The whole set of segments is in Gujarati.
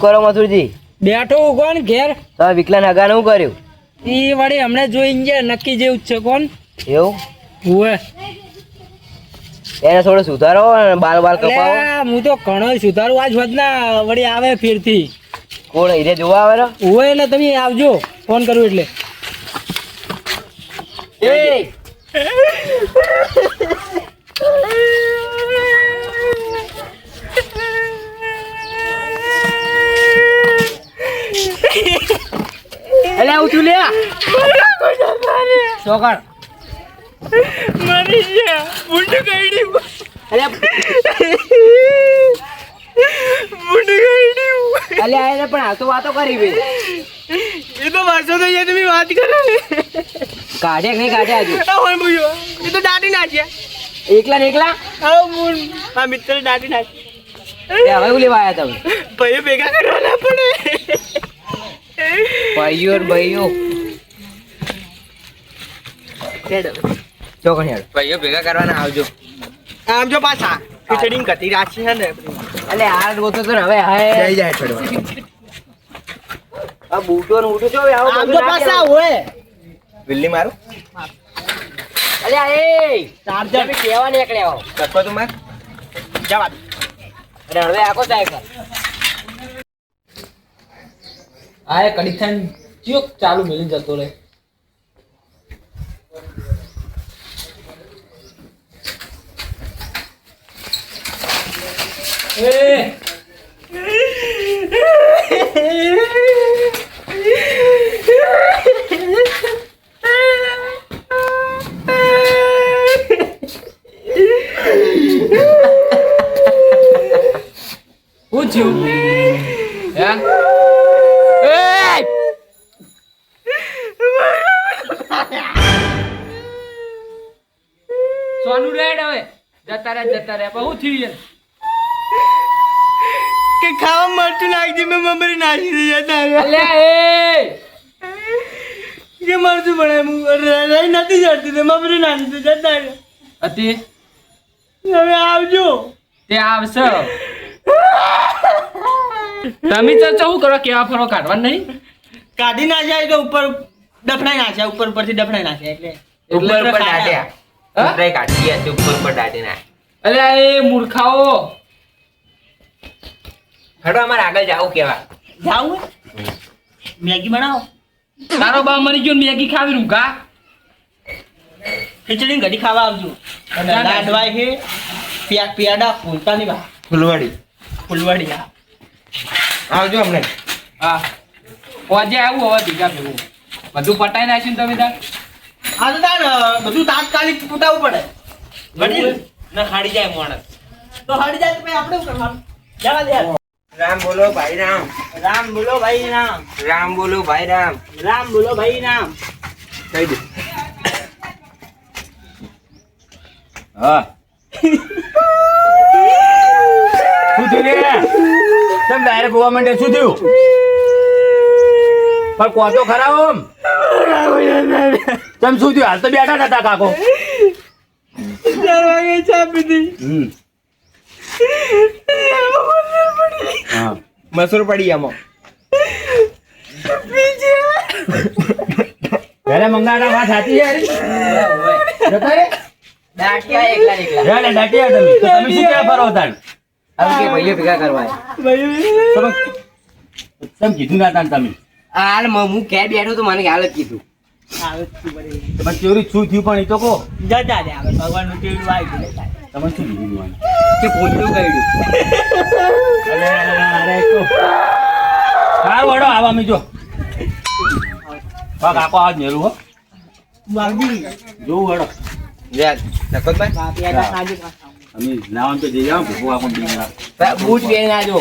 કરો મથુરજી? બેઠો કોણ ઘેર? તમે વિકલા નગા નું કર્યું? ઈ વળી હમણાં જોઈને ગયા નક્કી જેવું જ છે કોણ એવું હુએ એને થોડો સુધારો બાલ બાલ કપાવો. હું તો ઘણો સુધારું આજ વધના વળી આવે ફેરથી કોણ હીરે જોવા આવે રો? હુએ એટલે તમે આવજો ફોન કરું એટલે એ અલે આવું છું લે છોકર મરી ગયા મુંડ કાઢી અલે મુંડ કાઢી અલે આને પણ આ તો વાતો કરી બે એ તો વર્ષો તો તમે વાત કરો ને કાઢે કે નહીં કાઢે આજુ હોય ભૂયો એ તો દાટી નાખ્યા એકલા ને એકલા આવો મુંડ આ મિત્ર દાટી નાખ્યા એ હવે ઉલી વાયા તમે ભાઈઓ ભેગા કરવાના પડે ભાઈઓ ભાઈઓ ચોકણ યાર ભાઈઓ ભેગા કરવાના આવજો આમ જો પાછા ખીચડી કતી રાશી હે ને અલે આ ગોતો તો હવે હાય જઈ જાય છોડવા આ બૂટો ને ઉઠો છો આવો આમ જો પાછા હોય બિલ્લી મારું અલે આ એ ચાર્જર બી કેવા નીકળે આવો કટકો તું માર જવા અરે હવે આકો સાયકલ આય કડીથન ચિયોક ચાલુ મેલી જતો રે એ પૂછ્યું હે સોનું રેડ હવે જતા રે બહુ થયું કે ખાવા મરતું નાખી મેં મમરી નાખી દે જતા અલ્યા એ કે મરતું બને રહી નથી જડતી તે મમરી નાખી દે જતા રે અતિ હવે આવજો તે આવશે તમે તો શું કરો કેવા ફરો કાઢવા નહીં કાઢી ના જાય તો ઉપર દફનાઈ નાખ્યા ઉપર પરથી દફનાઈ નાખ્યા એટલે ઉપર દાટ્યા ઉપર કાઢી હતી ઉપર દાટી ના અલ્યા એ મૂર્ખાઓ હડો અમારે આગળ જાવું કેવા જાવું મેગી બનાવો તારો બા મરી ગયો મેગી ખાવી રૂગા ખીચડી ઘડી ખાવા આવજો અને લાડવાય છે પિયાડા ફૂલતાની બા ફૂલવાડી હા આવજો અમને હા આજે આવું હવે બીજા ભેગું બધું પટાઈ નાખ્યું તમે તાર આ તો તાર બધું તાત્કાલિક ફૂટાવવું પડે ઘડી ના હાડી જાય માણસ તો હાડી જાય તો પછી આપણે શું કરવાનું જવા દે રામ બોલો ભાઈ રામ રામ બોલો ભાઈ રામ રામ બોલો ભાઈ રામ રામ બોલો ભાઈ રામ કહી દે હા શું થયું રે તમે ડાયરેક્ટ ગોવા માંડે શું થયું પણ કહો તો ખરા ઓમ તમે શું થયું હાલ તો બેઠા નતા કાકો 4 વાગે ચા પીધી હા મસૂર પડી આમાં ત્યારે મંગાડા વાત સાચી યાર જતા રે દાટિયા એકલા એકલા રે ડાટિયા તમે તો તમે શું ક્યાં ફરો તાણ હવે કે ભાઈઓ ભેગા કરવા તમે કીધું ના તાણ તમે હાલ હું ક્યાં બેઠો તો મને હાલ જ કીધું તમે ચોરી શું થયું પણ એ તો કહો જતા દે આવે ભગવાન નું કેવું આવી ગયું તમે શું કીધું કે પોતું કર્યું અરે તો હા વડો આવા મી જો કાકો આજ મેલું હો વાગી જોવું વડો યાર નકોતભાઈ પિયાડા ખાજો અમે નાવાનું તો જઈ આવો ભૂખો આપો બીજા બૂટ પહેરી નાજો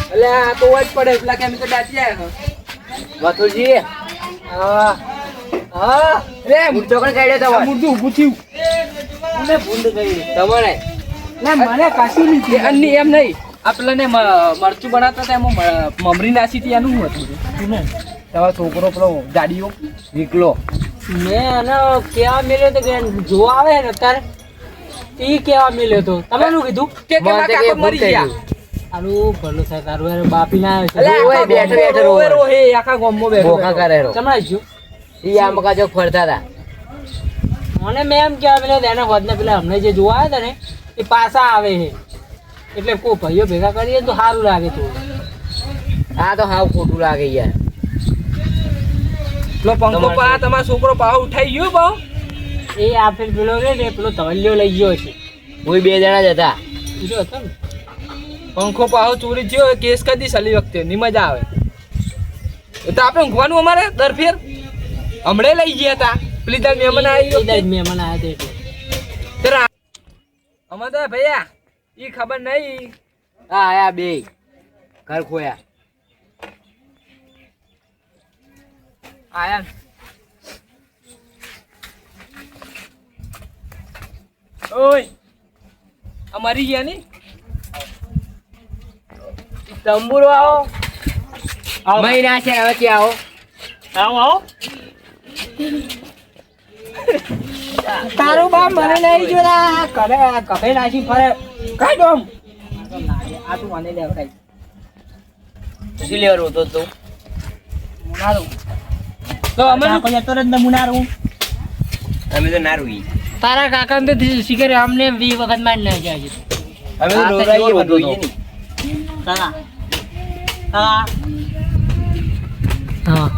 એટલે આ તો જ પડે પેલા કેમ તો દાટિયા મથુરજી હા હા રે મુર્દો કોણ કાઢ્યો તમારે મુર્દું ઊભું થયું મને ભૂંડ કરી તમારે ના મને કાશી નહીં અન્ય એમ નહીં આ પેલાને મરચું બનાવતા હતા એમાં મમરી નાસી હતી એનું શું હતું તમારો છોકરો પેલો ગાડીઓ નીકળો મેં એને કેવા મેલ્યો તો કે જોવા આવે ને અત્યારે એ કેવા મેલ્યો તો તમે શું કીધું કે મારા કાકા મરી ગયા આનું ભલું થાય તારું યાર બાપી ના આવે અલે છે ઓય બેઠો બેઠો રોવે રોવે. રોહે આખા ગામમાં બેઠો ભોખા કરે રો. ચમડા જો ઈ આમ કાજો ફરતા હતા. મને મેં એમ કહેવા પેલા તેના હોદને પેલા અમને જે જોવા આવ્યા હતા ને એ પાછા આવે છે એટલે કોઈ ભાઈઓ ભેગા કરીએ તો સારું લાગે તું આ તો હાવ ખોટું લાગે યાર. પેલો પંખો પા તમારો છોકરો પાહો ઉઠાઈ ગયો બહુ એ આ ફેર પેલો રે ને પેલો ધવલિયો લઈ ગયો છે કોઈ બે જણા જ હતા. બીજો હતો ને પંખો પાહો ચોરી થયો કેસ કરી દી સાલી વખતે ની મજા આવે એ તો આપણે ઊંઘવાનું અમારે દર ફેર હમણે લઈ ગયા હતા પેલી તાર મહેમાન એ આવી દાડ મહેમાન આવ્યા હતા એટલે તેરા અમાર તો ભૈયા ઈ ખબર નહીં આ આયા બે ઘર ખોયા. આયા ઓય અમારી ગયા ની તંબુરો આવો. મહિના છે હવે ક્યાં આવો. આવો તારું બાપ મને લઈ ગયો રા કરે કફે નાખી ફરે કઈ ડોમ આ તું મને લેવ કઈ શું લેવાનું હતો તું? મુનારું તો અમે કોઈ તો રંદ મુનારું અમે તો ના રૂઈ. તારા કાકા ને તો શીખરે અમને 20 વખત માર ના જાય છે અમે તો રોરાઈએ બધું તો. તારા હા હા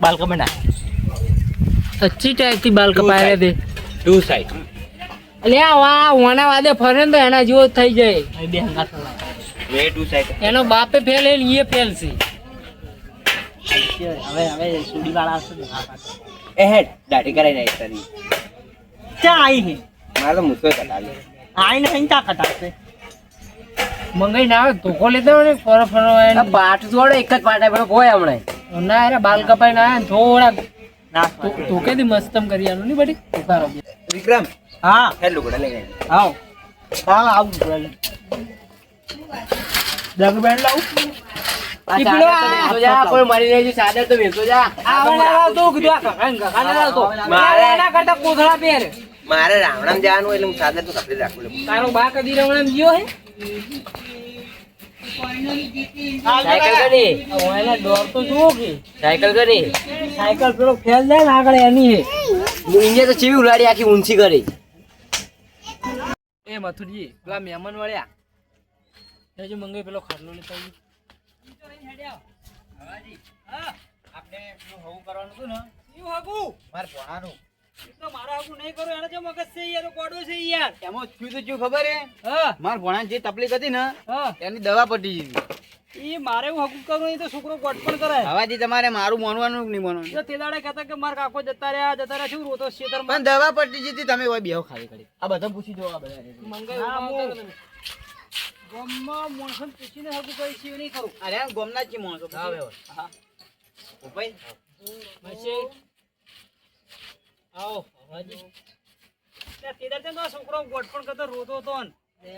બાલ કમના अच्छी टाइप की बाल कपाए दे ટુ સાઈડ. અલે આ વા ઓના વાદે ફરે ને તો એના જેવો જ થઈ જાય બે હંગાત વે ટુ સાઈડ. એનો બાપે ફેલ એ ફેલ છે હવે હવે સુડી વાળા આવશે ને એ હેડ દાઢી કરાઈ નાખ તારી. ચા આઈ હે મારે તો મુસ્કો કટાલે. આઈ ને ચા કટાશે મંગાઈ ના આવે ધોકો લેતો ને ફરો ફરો આ પાટ જોડે એક જ પાટા પર કોઈ હમણે. ના અરે બાલ કપાઈ ના આવે ને થોડા ધોકે દી મસ્તમ કરી આનું ની બડી ઉતારો વિક્રમ હા હેડ લુગડા લઈ આય. આવ હા આવું બોલે દગ બેન લાવ આ ચાદર તો વેચો જા, કોઈ મરી નહીં ચાદર તો વેચો જા. મારે કરતા કોથળા પહેર મારે રાવણામ જવાનું એટલે હું ચાદર તો કપડી રાખું લે. તારો બા કદી રમણામ ગયો હે સાયકલ કરી. ઓયલા ડોર તો જુઓ કે સાયકલ કરી. સાયકલ પેલો ફેલ જાય ને આગળ એની હે હું ઇન્ડિયા તો ચીવી ઉલાડી આખી ઊંચી કરી. એ મથુરજી પેલા મહેમાન વળ્યા હજુ મંગાઈ પેલો ખાટલો લેતો આપણે પેલું હવું કરવાનું હતું ને આવ્યું હગુ મારે ભણાનું તો મારા હગુ નહીં કરું એને જે મગજ છે યાર કોડો છે યાર એમાં થયું તો શું ખબર હે હા મારા ભણાની જે તકલીફ હતી ને હા એની દવા પટી ગઈ. ઈ મારે હું હગુ કરું એ તો છોકરો ગોટ પણ કરે હવાજી તમારે મારું માનવાનું કે નહીં માનવાનું જો તે દાડે કહેતા કે માર કાકો જતા રહ્યા શું રોતો શેતર પણ દવા પટી જતી તમે હોય બેહો ખાલી કરી આ બધા પૂછી દો આ બધા મંગાઈ ગમમાં મોણસન પૂછીને હગુ કઈ છે નહીં કરું અરે ગોમના જ માણસો હા બે હા ઉપાય પછી આવો હવાજી તે દાડે તો છોકરો ગોટ પણ કરતો રોતો હતો ને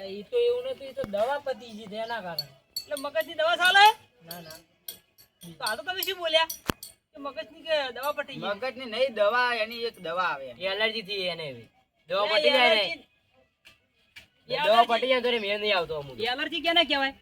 ઈ તો એવું નતું ઈ તો દવા પતી ગઈ તેના કારણે એટલે મગજની દવા ચાલે ના ના તો આ તો તમે શું બોલ્યા કે મગજની કે દવા પટી ગઈ મગજની નહીં દવા એની એક દવા આવે એલર્જી થી એને એવી. દવા પટી જાય ને. દવા પટી જાય તો એને મેળ નહીં આવતો અમુક. એલર્જી કેને કહેવાય